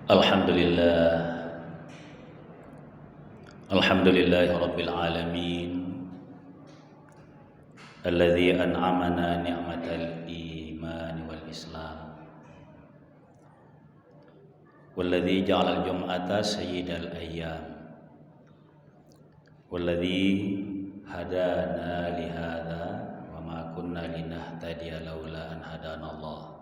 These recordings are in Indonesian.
Alhamdulillah, alhamdulillahi rabbil alamin, alladzi an'amana ni'matal iman wal islam, walladzi ja'alal jum'ata sayyidal ayyam, walladzi hadana lihadza wa ma kunna linahtadiya laula an hadanallah.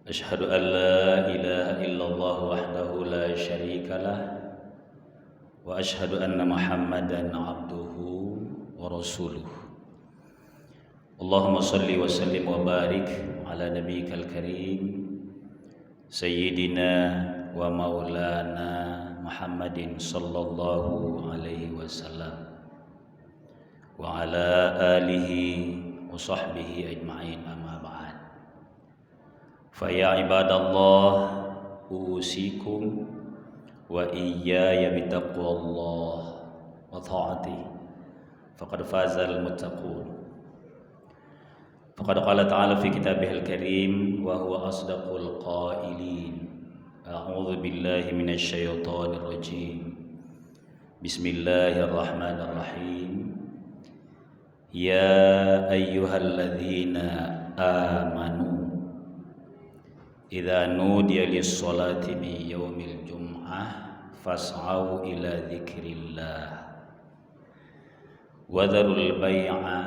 Asyhadu an la ilaha illallah wahdahu la syarika lah wa asyhadu anna Muhammadan abduhu wa rasuluh. Allahumma salli wa sallim wa barik ala nabiyyikal karim sayyidina wa maulana Muhammadin sallallahu alaihi wasallam wa ala alihi wa sahbihi ajma'in, amma ba'd. Faya ibadallah, usikum wa iyaya bitaqwallah wa ta'ati faqad fazal muttaqun. Faqad qala ta'ala fi kitabihil karim wa huwa asdaqul qailin. A'udzu billahi minasy syaithanir rajim. Bismillahirrahmanirrahim. Ya ayyuhalladzina amanu idza nudiya lis-sholati min yaumil jum'ah fas'au ila dzikrillah wa dzarul bai'a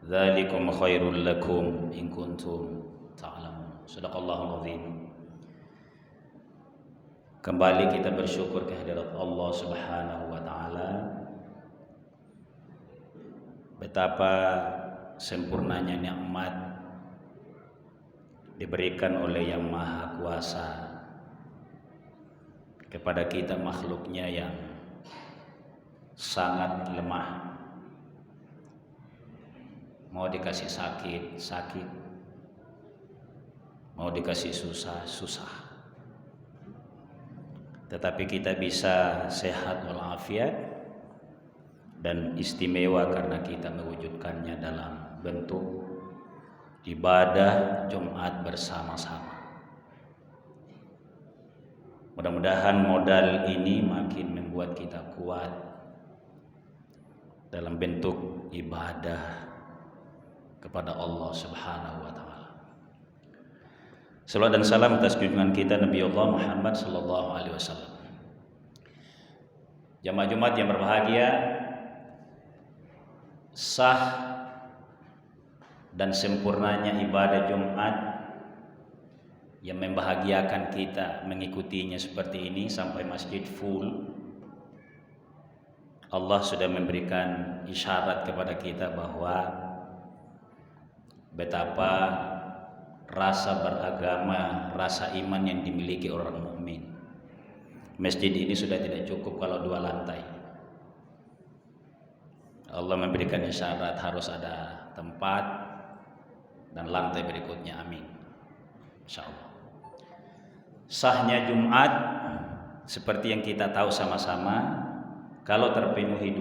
dzalikum khairul lakum in kuntum ta'lamun. Shadaqallahul azim. Kembali kita bersyukur kehadirat Allah Subhanahu wa taala. Betapa sempurnanya nikmat diberikan oleh Yang Maha Kuasa kepada kita makhluknya yang sangat lemah. Mau dikasih sakit, sakit. Mau dikasih susah, susah. Tetapi kita bisa sehat walafiat dan istimewa karena kita mewujudkannya dalam bentuk ibadah Jumat bersama-sama. Mudah-mudahan modal ini makin membuat kita kuat dalam bentuk ibadah kepada Allah Subhanahu wa taala. Salawat dan salam atas junjungan kita Nabi Allah Muhammad sallallahu alaihi wasallam. Jamaah Jumat yang berbahagia, sah dan sempurnanya ibadah Jumat yang membahagiakan kita mengikutinya seperti ini sampai masjid full. Allah sudah memberikan isyarat kepada kita bahwa betapa rasa beragama, rasa iman yang dimiliki orang mukmin. Masjid ini sudah tidak cukup kalau 2 lantai. Allah memberikan isyarat harus ada tempat dan lantai berikutnya, amin, insyaallah. Sahnya Jumat seperti yang kita tahu sama-sama, kalau terpenuhi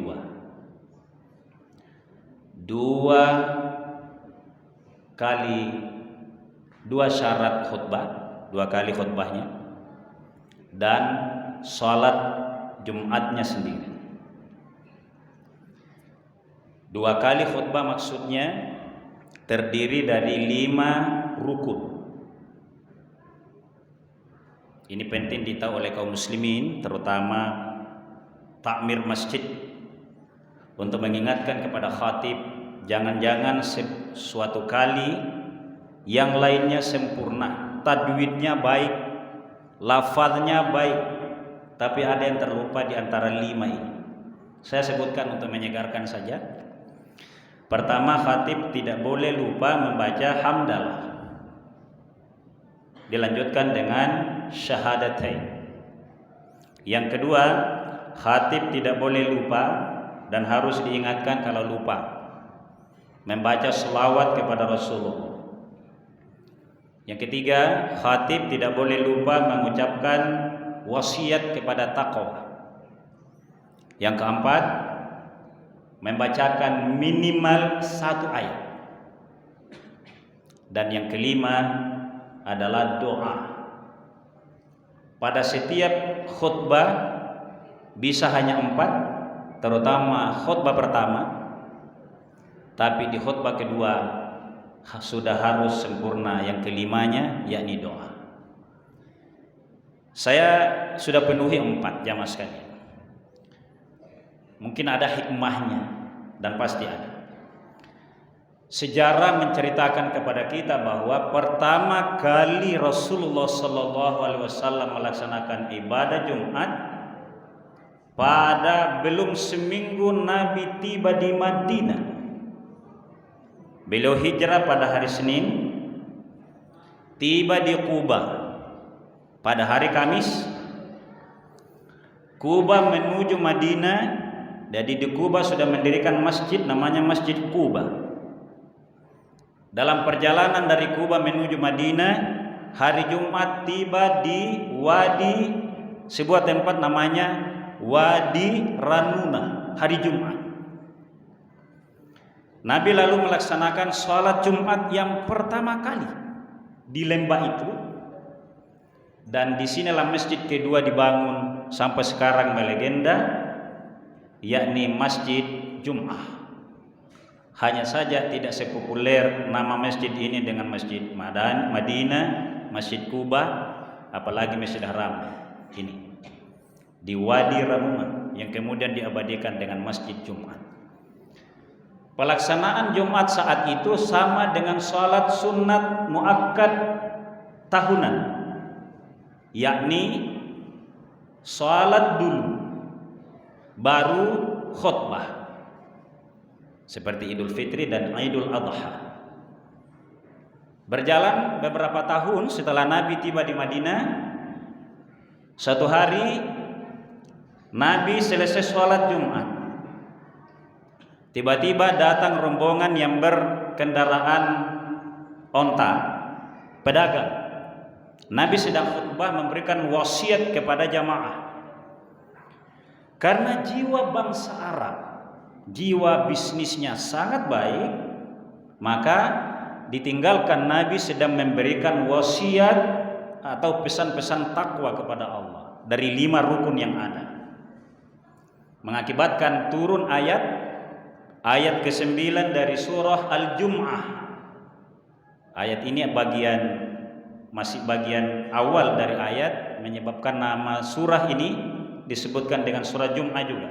dua syarat khutbah, 2 kali khutbahnya, dan sholat Jumatnya sendiri. 2 kali khutbah maksudnya terdiri dari 5 rukun. Ini penting ditahu oleh kaum muslimin, terutama takmir masjid, untuk mengingatkan kepada khatib, jangan-jangan suatu kali yang lainnya sempurna, tajwidnya baik, lafaznya baik, tapi ada yang terlupa di antara 5 ini. Saya sebutkan untuk menyegarkan saja. Pertama, khatib tidak boleh lupa membaca hamdalah. Dilanjutkan dengan syahadatain. Yang kedua, khatib tidak boleh lupa dan harus diingatkan kalau lupa membaca selawat kepada Rasulullah. Yang ketiga, khatib tidak boleh lupa mengucapkan wasiat kepada taqwa. Yang keempat, membacakan minimal 1 ayat. Dan yang kelima adalah doa. pada setiap khutbah bisa hanya 4, terutama khutbah pertama, tapi di khutbah kedua sudah harus sempurna yang kelimanya, yakni doa. Saya sudah penuhi 4 jamaah sekalian. Mungkin ada hikmahnya, dan pasti ada. Sejarah menceritakan kepada kita bahwa pertama kali Rasulullah SAW melaksanakan ibadah Jumat pada belum seminggu Nabi tiba di Madinah. Beliau hijrah pada hari Senin, tiba di Quba pada hari Kamis. Quba menuju Madinah, jadi di Quba sudah mendirikan masjid namanya Masjid Quba. Dalam perjalanan dari Quba menuju Madinah, hari Jumat tiba di Wadi, sebuah tempat namanya Wadi Ranuna, hari Jumat. Nabi lalu melaksanakan sholat Jumat yang pertama kali di lembah itu, dan di sinilah masjid kedua dibangun sampai sekarang melegenda, yakni Masjid Jum'ah. Hanya saja tidak sepopuler nama masjid ini dengan Masjid Madinah, Masjid Quba, apalagi Masjid Haram ini di Wadi Ranuna yang kemudian diabadikan dengan Masjid Jumat. Pelaksanaan Jumat saat itu sama dengan sholat sunat muakkad tahunan, yakni sholat dulu baru khutbah, seperti Idul Fitri dan Idul Adha. Berjalan beberapa tahun setelah Nabi tiba di Madinah, satu hari Nabi selesai sholat Jumat, tiba-tiba datang rombongan yang berkendaraan onta, pedagang. Nabi sedang khutbah memberikan wasiat kepada jamaah. Karena jiwa bangsa Arab, jiwa bisnisnya sangat baik, maka ditinggalkan Nabi sedang memberikan wasiat atau pesan-pesan takwa kepada Allah dari 5 rukun yang ada, mengakibatkan turun ayat ke-9 dari surah Al-Jum'ah. Ayat ini masih bagian awal dari ayat, menyebabkan nama surah ini disebutkan dengan surah Jum'ah juga.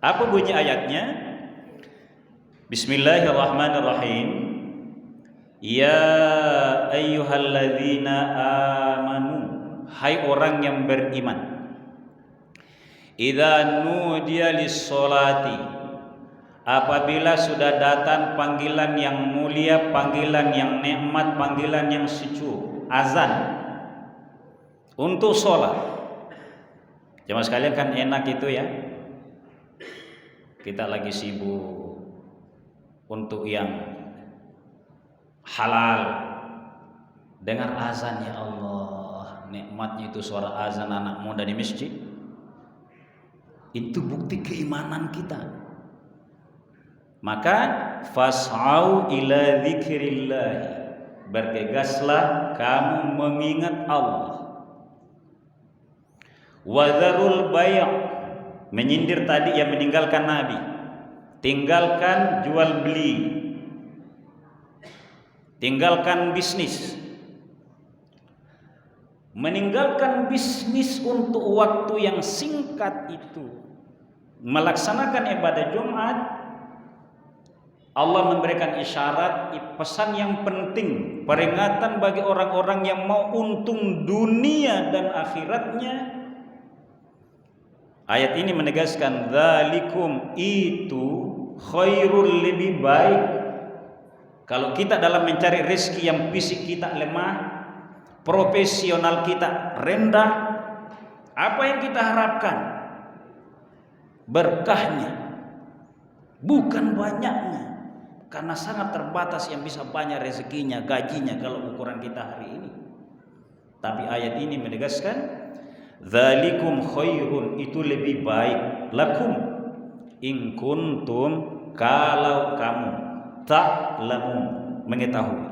Apa bunyi ayatnya? Bismillahirrahmanirrahim. Ya ayyuhalladzina amanu, hai orang yang beriman. Idza nudiya lis-sholati, apabila sudah datang panggilan yang mulia, panggilan yang nikmat, panggilan yang sejuk, azan untuk sholat. Jemaah sekalian, kan enak itu ya, kita lagi sibuk untuk yang halal, dengar azan, ya Allah, nikmatnya itu suara azan anak muda di masjid. Itu bukti keimanan kita. Maka fas'au ila dzikrillah, bergegaslah kamu mengingat Allah. Wadharul bay', menyindir tadi yang meninggalkan Nabi, tinggalkan jual beli, tinggalkan bisnis. Meninggalkan bisnis untuk waktu yang singkat itu, melaksanakan ibadah Jumat, Allah memberikan isyarat, pesan yang penting, peringatan bagi orang-orang yang mau untung dunia dan akhiratnya. Ayat ini menegaskan dzalikum, itu khairul, lebih baik. Kalau kita dalam mencari rezeki yang fisik kita lemah, profesional kita rendah, apa yang kita harapkan? Berkahnya, bukan banyaknya, karena sangat terbatas yang bisa banyak rezekinya, gajinya kalau ukuran kita hari ini. Tapi ayat ini menegaskan dzalikum khairun, itu lebih baik, lakum in kuntum, kalau kamu ta'lamun, mengetahui.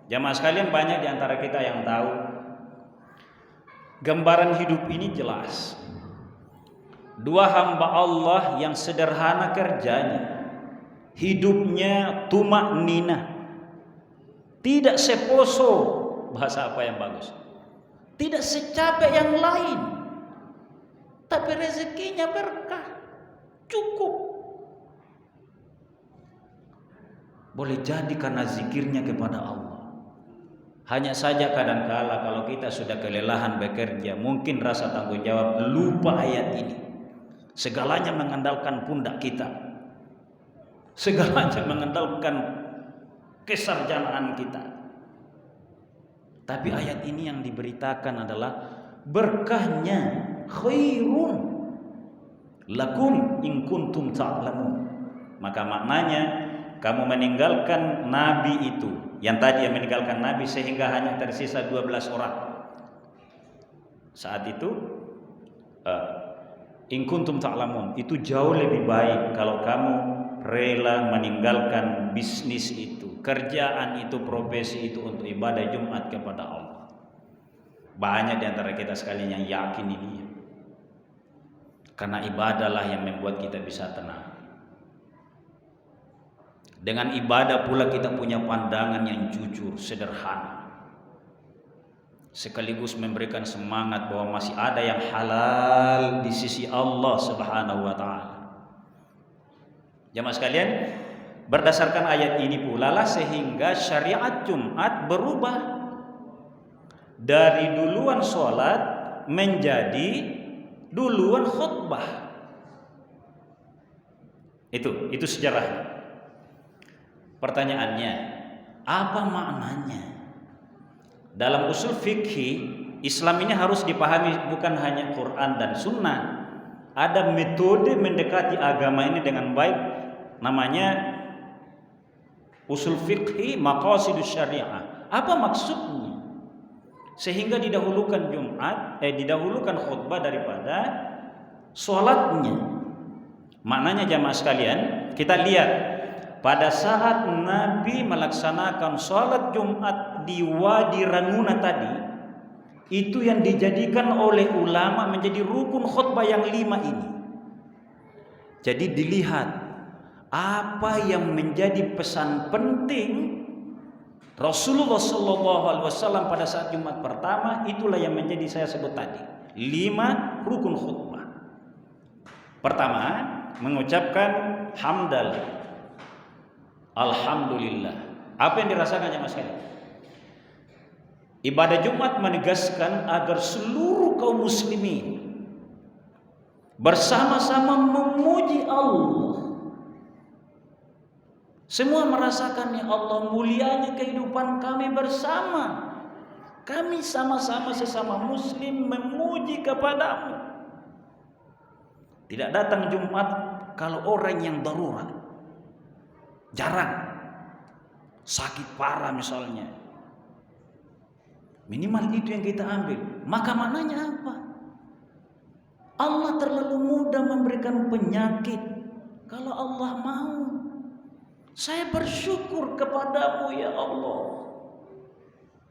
Jamaah sekalian, banyak di antara kita yang tahu Gambaran hidup ini jelas. Dua hamba Allah yang sederhana kerjanya, hidupnya tumak nina, tidak seposo, bahasa apa yang bagus, tidak secapek yang lain, tapi rezekinya berkah, cukup. Boleh jadi karena zikirnya kepada Allah. Hanya saja kadangkala kalau kita sudah kelelahan bekerja, mungkin rasa tanggung jawab, lupa ayat ini. Segalanya mengandalkan pundak kita, segalanya mengandalkan kesarjanaan kita. Tapi ayat ini yang diberitakan adalah berkahnya khairun lakum in kuntum ta'lamun. Maka maknanya kamu meninggalkan nabi itu, yang tadi yang meninggalkan nabi sehingga hanya tersisa 12 orang. Saat itu in kuntum ta'lamun, itu jauh lebih baik kalau kamu rela meninggalkan bisnis itu, kerjaan itu, profesi itu untuk ibadah Jumat kepada Allah. Banyak di antara kita sekalian yang yakin ini, karena ibadahlah yang membuat kita bisa tenang. Dengan ibadah pula kita punya pandangan yang jujur, sederhana, sekaligus memberikan semangat bahwa masih ada yang halal di sisi Allah Subhanahu wa taala. Jamaah sekalian, berdasarkan ayat ini pula lah sehingga syariat Jumat berubah dari duluan sholat menjadi duluan khutbah. Itu sejarahnya. Pertanyaannya, apa maknanya? Dalam usul fikih Islam ini harus dipahami bukan hanya Quran dan Sunnah. Ada metode mendekati agama ini dengan baik, namanya usul fikih maqasidus syariah. Apa maksudnya? Sehingga didahulukan didahulukan khutbah daripada sholatnya. Maknanya jamaah sekalian, kita lihat pada saat Nabi melaksanakan sholat Jumat di Wadi Ranguna tadi, itu yang dijadikan oleh ulama menjadi rukun khutbah yang 5 ini. Jadi dilihat apa yang menjadi pesan penting Rasulullah SAW pada saat Jumat pertama, itulah yang menjadi saya sebut tadi 5 rukun khutbah. Pertama, mengucapkan hamdal, alhamdulillah. Apa yang dirasakan jemaah sekalian? Ibadah Jumat menegaskan agar seluruh kaum muslimin bersama-sama memuji Allah. Semua merasakan, ya Allah, mulianya kehidupan kami bersama. Kami sama-sama sesama muslim memuji kepadamu. Tidak datang Jumat kalau orang yang darurat, jarang, sakit parah misalnya, minimal itu yang kita ambil. Maka maknanya apa? Allah terlalu mudah memberikan penyakit. Kalau Allah mau, saya bersyukur kepadamu ya Allah.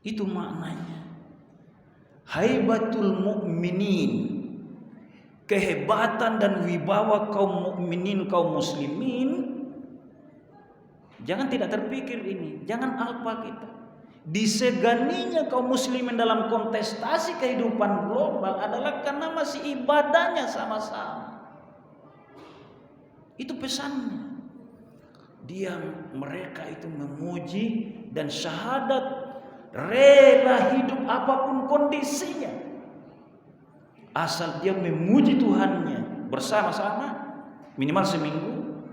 Itu maknanya. Haibatul mukminin, kehebatan dan wibawa kaum mukminin, kaum muslimin. Jangan tidak terpikir ini, jangan alpa kita. Diseganinya kaum muslimin dalam kontestasi kehidupan global adalah karena masih ibadahnya sama-sama. Itu pesannya. Mereka itu memuji dan syahadat, rela hidup apapun kondisinya, asal dia memuji Tuhannya bersama-sama minimal seminggu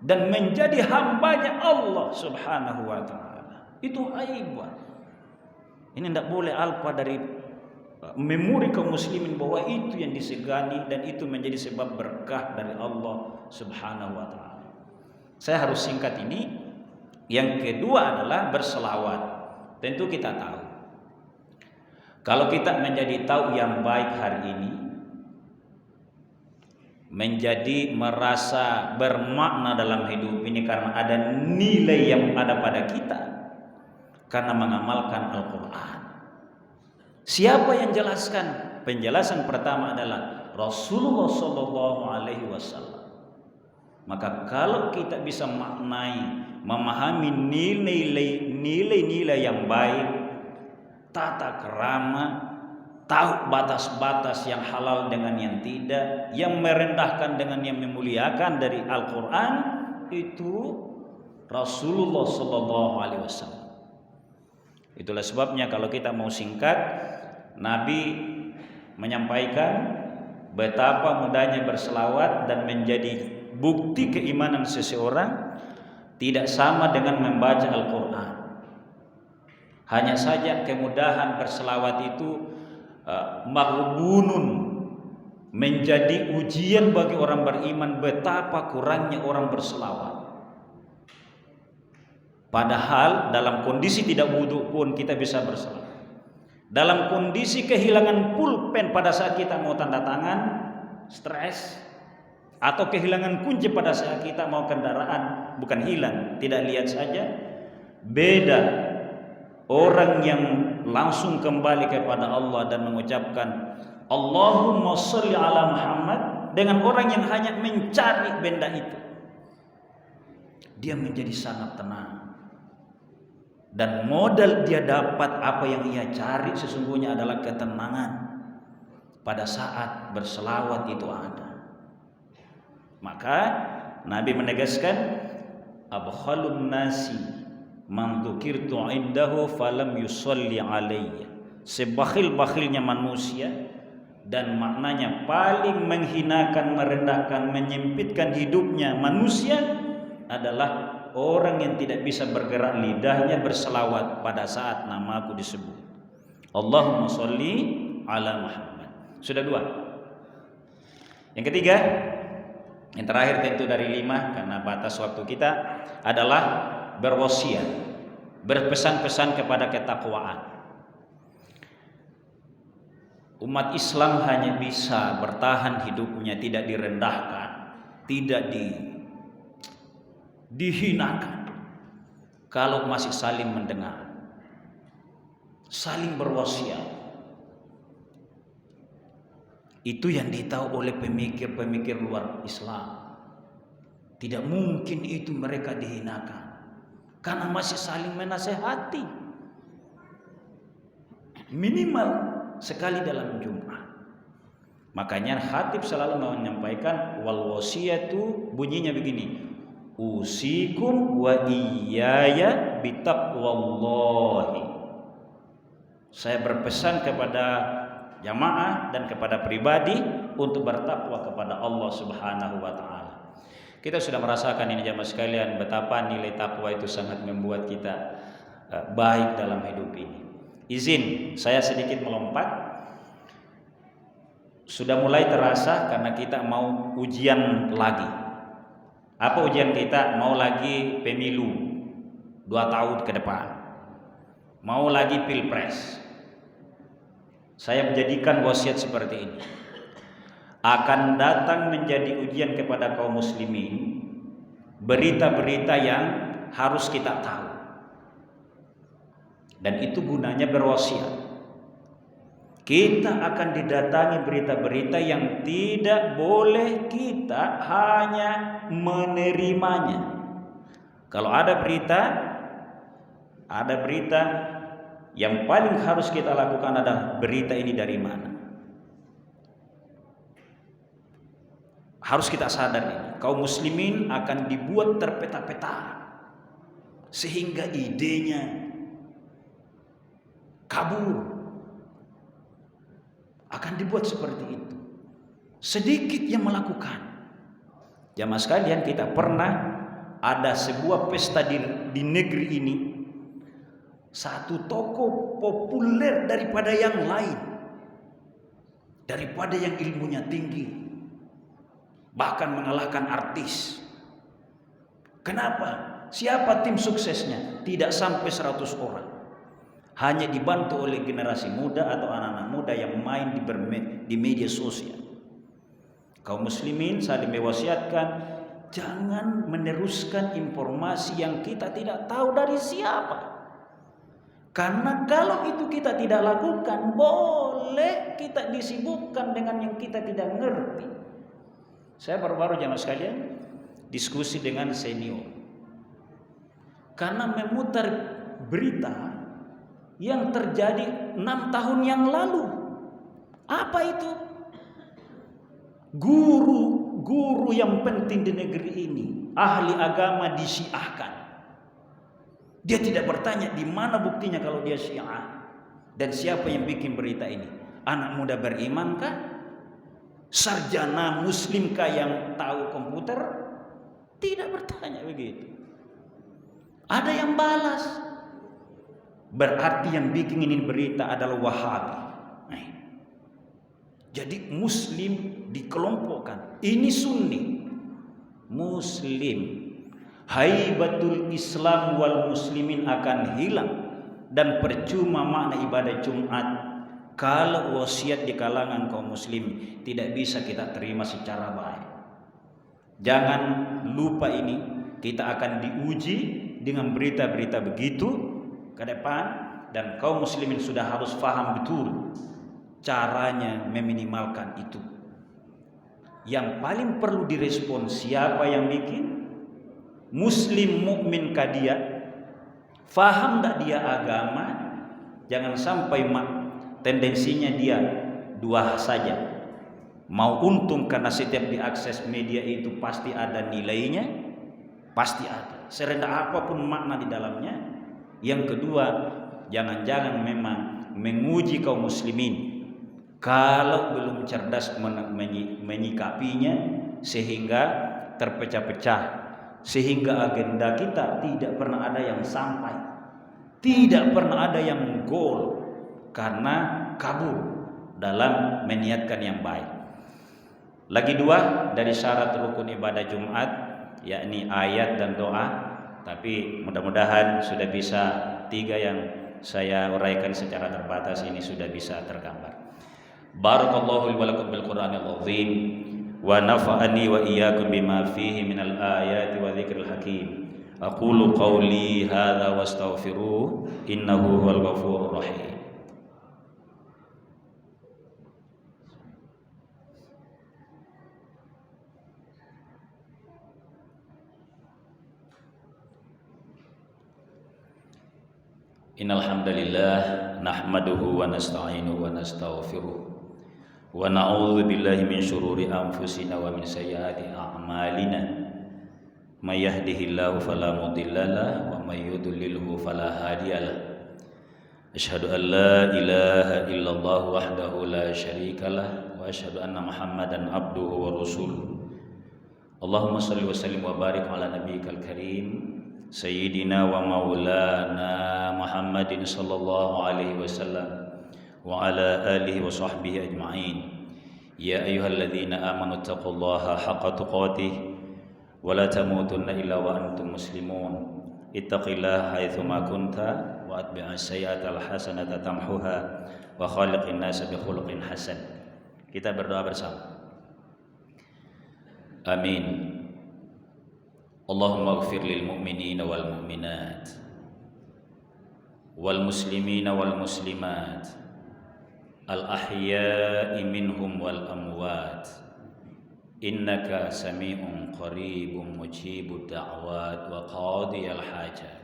dan menjadi hambanya Allah Subhanahu wa ta'ala. Itu hebat. Ini tidak boleh alpa dari memori kaum muslimin bahwa itu yang disegani dan itu menjadi sebab berkah dari Allah Subhanahu wa ta'ala. Saya harus singkat ini. Yang kedua adalah berselawat. Tentu kita tahu, kalau kita menjadi tahu yang baik hari ini, menjadi merasa bermakna dalam hidup ini karena ada nilai yang ada pada kita karena mengamalkan Al-Quran. Siapa yang jelaskan penjelasan pertama adalah Rasulullah Shallallahu Alaihi Wasallam. Maka kalau kita bisa maknai, memahami nilai-nilai yang baik, tata kerama, tahu batas-batas yang halal dengan yang tidak, yang merendahkan dengan yang memuliakan dari Al-Quran, itu Rasulullah Shallallahu Alaihi Wasallam. Itulah sebabnya kalau kita mau singkat, Nabi menyampaikan betapa mudahnya berselawat dan menjadi bukti keimanan seseorang tidak sama dengan membaca Al-Quran. Hanya saja kemudahan berselawat itu maghbunun, menjadi ujian bagi orang beriman betapa kurangnya orang berselawat. Padahal dalam kondisi tidak wudu pun kita bisa berselawat. Dalam kondisi kehilangan pulpen pada saat kita mau tanda tangan, stres, atau kehilangan kunci pada saat kita mau kendaraan, bukan hilang, tidak lihat saja. Beda orang yang langsung kembali kepada Allah dan mengucapkan Allahumma sholli ala Muhammad dengan orang yang hanya mencari benda itu. Dia menjadi sangat tenang. Dan modal dia dapat apa yang ia cari sesungguhnya adalah ketenangan pada saat berselawat itu ada. Maka Nabi menegaskan abkhalun nasi man dzukirtu indahu falam yusalli alayya. Sebakhil-bakhilnya manusia, dan maknanya paling menghinakan, merendahkan, menyempitkan hidupnya manusia adalah orang yang tidak bisa bergerak lidahnya berselawat pada saat namaku disebut. Allahumma sholli ala Muhammad. Sudah dua. Yang ketiga, yang terakhir tentu dari 5 karena batas waktu kita, adalah berwasiat, berpesan-pesan kepada ketakwaan. Umat Islam hanya bisa bertahan hidupnya, tidak direndahkan, tidak dihinakan, kalau masih saling mendengar, saling berwasiat. Itu yang ditahu oleh pemikir-pemikir luar Islam. Tidak mungkin itu mereka dihinakan, karena masih saling menasehati, minimal sekali dalam Jumat. Makanya khatib selalu menyampaikan wal wasiyatu, bunyinya begini: usikum wa iyaya bitaqwallahi. Saya berpesan kepada jamaah dan kepada pribadi untuk bertakwa kepada Allah Subhanahu wa taala. Kita sudah merasakan ini jamaah sekalian, betapa nilai takwa itu sangat membuat kita baik dalam hidup ini. Izin saya sedikit melompat. Sudah mulai terasa karena kita mau ujian lagi. Apa ujian kita? Mau lagi pemilu 2 tahun ke depan, mau lagi pilpres. Saya menjadikan wasiat seperti ini. Akan datang menjadi ujian kepada kaum muslimin berita-berita yang harus kita tahu, dan itu gunanya berwasiat. Kita akan didatangi berita-berita yang tidak boleh kita hanya menerimanya. Kalau ada berita yang paling harus kita lakukan adalah berita ini dari mana. Harus kita sadar ini, kaum muslimin akan dibuat terpeta-peta sehingga idenya kabur. Akan dibuat seperti itu. Sedikit yang melakukan. Jamaah sekalian, kita pernah ada sebuah pesta di negeri ini. Satu tokoh populer daripada yang lain, daripada yang ilmunya tinggi, bahkan mengalahkan artis. Kenapa? Siapa tim suksesnya? Tidak sampai 100 orang. Hanya dibantu oleh generasi muda atau anak-anak muda yang main di media sosial. Kaum muslimin saling mewasiatkan, jangan meneruskan informasi yang kita tidak tahu dari siapa. Karena kalau itu kita tidak lakukan, boleh kita disibukkan dengan yang kita tidak ngerti. Saya baru-baru jamaah sekalian diskusi dengan senior. Karena memutar berita yang terjadi 6 tahun yang lalu. Apa itu? Guru yang penting di negeri ini, ahli agama disiahkan. Dia tidak bertanya di mana buktinya kalau dia Syiah. Dan siapa yang bikin berita ini? Anak muda beriman kah? Sarjana muslim kah yang tahu komputer? Tidak bertanya begitu. Ada yang balas. Berarti yang bikin ini berita adalah Wahabi. Jadi muslim dikelompokkan. Ini Sunni. Muslim. Haibatul Islam wal muslimin akan hilang. Dan percuma makna ibadah Jumat kalau wasiat di kalangan kaum muslim tidak bisa kita terima secara baik. Jangan lupa ini, kita akan diuji dengan berita-berita begitu ke depan. Dan kaum muslimin sudah harus paham betul caranya meminimalkan itu. Yang paling perlu direspon siapa yang bikin? Muslim mukmin kah dia? Faham tak dia agama? Jangan sampai tendensinya dia dua saja. Mau untung karena setiap diakses media itu pasti ada nilainya, pasti ada. Serendah apapun makna di dalamnya. Yang kedua, jangan-jangan memang menguji kaum muslimin. Kalau belum cerdas menyikapinya sehingga terpecah-pecah. Sehingga agenda kita tidak pernah ada yang sampai, tidak pernah ada yang goal, karena kabur dalam meniatkan yang baik. Lagi dua dari syarat rukun ibadah Jumat, yakni ayat dan doa. Tapi mudah-mudahan sudah bisa 3 yang saya uraikan secara terbatas ini sudah bisa tergambar. Barakallahu li wa lakum bil Qur'anil azim. Wa nafa'ani wa iyyakum bima fihi minal ayati wa dzikril hakim. Aqulu qawli hadza wastaghfiruh innahu huwal ghafurur rahim. Innal hamdalillah nahmaduhu wa nasta'inuhu wa nastaghfiruh. Wa na'udzu billahi min syururi anfusina wa min sayyiati a'malina. May yahdihillahu fala mudhillalah wa may yudlilhu fala hadiyalah. Asyhadu an la ilaha illallah wahdahu la syarikalah wa asyhadu anna Muhammadan abduhu wa rasuluh. Allahumma shalli wa sallim wa barik ala nabiyyikal karim sayyidina wa maulana Muhammadin sallallahu alaihi wasallam wa ala alihi wa sahbihi ajma'in. Ya ayyuhalladzina amanu taqullaha haqqa tuqatih wa la tamutunna illa wa antum muslimun. Ittaqillaha haitsu ma kunta wa atbi'as sayyi'atal hasanata tamhuha wa khaliqin nasa bi khuluqin hasan. Kita berdoa bersama. Amin. Allahumma ighfir lil mu'minina wal mu'minat wal muslimina wal muslimat al ahya'i minhum wal amwat innaka sami'un qaribun mujibud da'wat wa qadiyal hajat.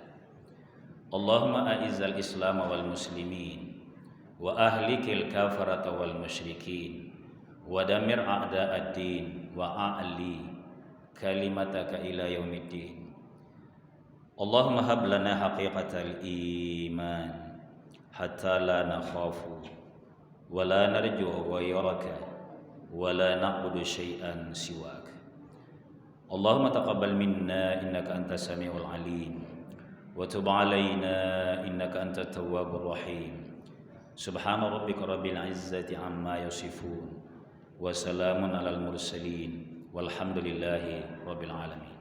Allahumma a'izzal islam wal muslimin wa ahlikil kafarata wal musyrikin wa damir a'da'ad din wa a'li kalimataka ila yaumiddin. Allahumma hab lana haqiqatal iman hatta la nakhafu wa la narju ghayraka wa la na'budu syai'an siwak. Allahumma taqabbal minna innaka antas samiul alim wa tub alaina innaka antat tawwabur rahim. Subhana rabbika rabbil izzati amma yasifun wa salamun alal mursalin walhamdulillahi rabbil alamin.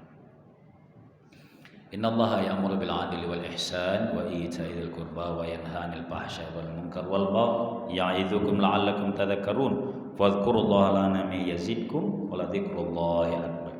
Innallaha ya'muru bil 'adli wal ihsan wa ita'i dzil qurba wa yanha 'anil fahsya'i wal munkar wal baghi ya'idzukum la'allakum tadhakkarun. Fadhkurullaha lana yazidkum wa la dzikrullahi akbar.